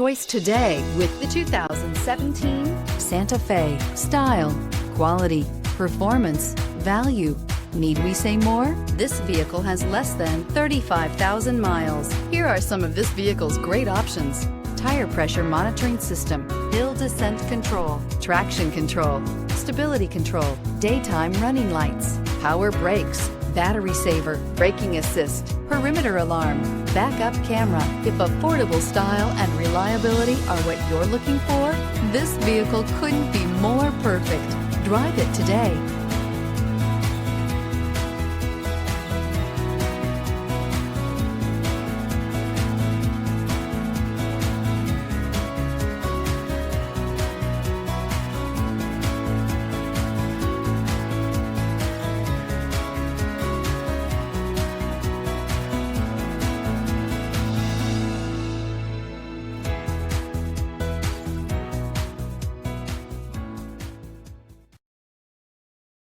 Choice today with the 2017 Santa Fe. Style, quality, performance, value. Need we say more? This vehicle has less than 35,000 miles. Here are some of this vehicle's great options: tire pressure monitoring system, hill descent control, traction control, stability control, daytime running lights, power brakes, battery saver, braking assist, perimeter alarm, backup camera. If affordable style and reliability are what you're looking for, this vehicle couldn't be more perfect. Drive it today.